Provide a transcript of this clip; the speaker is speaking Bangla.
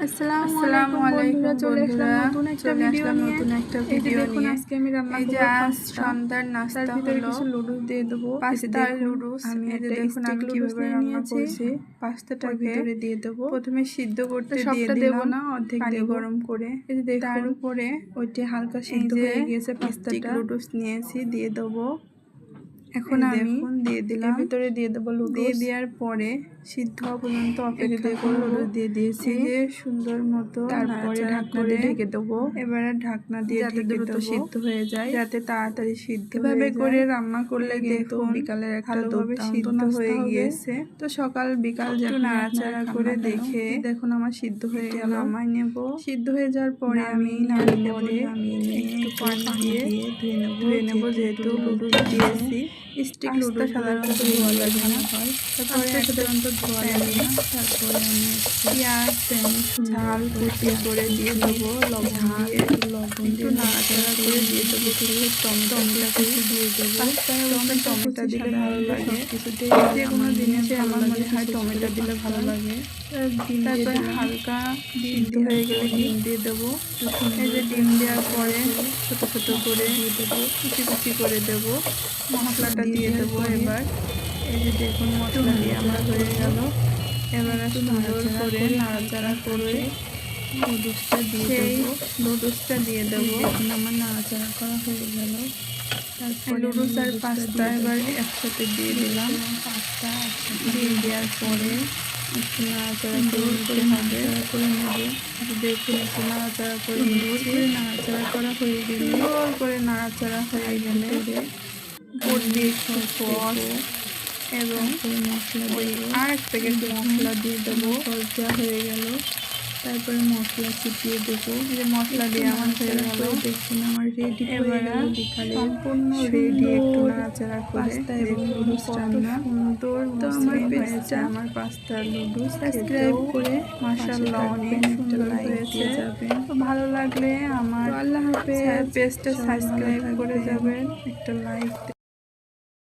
আসসালামু আলাইকুম চলে আসলাম নতুন একটা ভিডিও নিয়ে। আজকে আমি রান্না করব সন্ধ্যার নাস্তা হলো কিছু লুডুস দিয়ে দেব। পাস্তা লুডুস আমি এটা দেখুন আমি কিভাবে রান্না করছি। পাস্তাটার ভিতরে দিয়ে দেব। প্রথমে সিদ্ধ করতে দিয়ে দিলাম না, অর্ধেক পানি গরম করে। এই যে দেখুন তার উপরে ওইটি হালকা সিদ্ধ হয়ে গিয়েছে পাস্তাটা। লুডুস নিয়েছি দিয়ে দেব। এখন আমি দিয়ে দিলাম, ভিতরে দিয়ে দেবো লুডুস। দিয়ে দেওয়ার পরে সিদ্ধ হওয়া পর্যন্ত অপেক্ষা করে লুডুস দিয়ে দিয়েছি যে সুন্দর মতো। তারপরে ঢাকনা দিয়ে ঢেকে দেবো। এবারে ঢাকনা দিয়ে যাতে দ্রুত সিদ্ধ হয়ে যায়, যাতে তাড়াতাড়ি সিদ্ধ এভাবে করে রান্না করলে কিন্তু বিকালের একটা সিদ্ধ হয়ে গিয়েছে। তো সকাল বিকাল যখন নাড়াচাড়া করে দেখে দেখুন আমার সিদ্ধ হয়ে গেল। নামাই নেব। সিদ্ধ হয়ে যাওয়ার পরে আমি নামিয়ে একটু পানি দিয়ে ধুয়ে নেব যেহেতু লুডুস দিয়েছি। স্টিক লুডো সাধারণত ধোয়া লাগে না হয়, তারপরে সাধারণত ধোয়া লাগে না। তারপরে আমি পেঁয়াজ ঝাল কুচি করে দিয়ে দেবো, লবণ একটু নাড়াচাড়া করে দিয়ে দেবো। টমেটো কুচি দিয়ে দেবো। টমেটো দিলে ভালো লাগে, যে কোনো জিনিসে আমার মনে হয় টমেটো দিলে ভালো লাগে। তারপরে হালকা সিদ্ধ হয়ে গেলে ডিম দিয়ে দেবো। এই যে ডিম দেওয়ার পরে ছোটো ছোটো করে দিয়ে দেবো, কুচি কুচি করে দেবো। মশলাটা দিয়ে দেবো এবার। এই যে দেখুন মশলা দিয়ে আমার হয়ে গেল। এবার সুন্দর করে নাড়াচাড়া করে লুডুসটা দিয়ে দেবো। এখন আমার নাড়াচাড়া করা হয়ে গেল। তারপরে লুডুস আর পাস্তা এবার একসাথে দিয়ে দিলাম। পাস্তা দিয়ে দেওয়ার পরে একটু নাড়াচাড়া করে হবে করে নেবো। দেখুন একটু নাড়াচাড়া করে নাড়াচাড়া করা হয়ে গেলে সুন্দর করে নাড়াচাড়া হয়ে গেলে উপর দিয়ে একটু সস এবং মশলা দিয়ে আর এক প্যাকেট মশলা দিয়ে দেবো। সস দেওয়া হয়ে গেল। তারপরে মশলা ছিটিয়ে দেবো। এই যে মশলা দিয়ে আমার হয়ে গেল। দেখুন আমার রেডি এবার বিকালে সম্পূর্ণ রেডি। একটু নাড়াচাড়া করে পাস্তা এবং লুডুস রান্না সুন্দর। তো আমার পেজটা আমার পাস্তা লুডুস সাবস্ক্রাইব করে মাশাআল্লাহ অনেক সুন্দর হয়েছে। তো ভালো লাগলে আমার আল্লাহ হাফেজ পেজটা সাবস্ক্রাইব করে যাবেন, একটা লাইক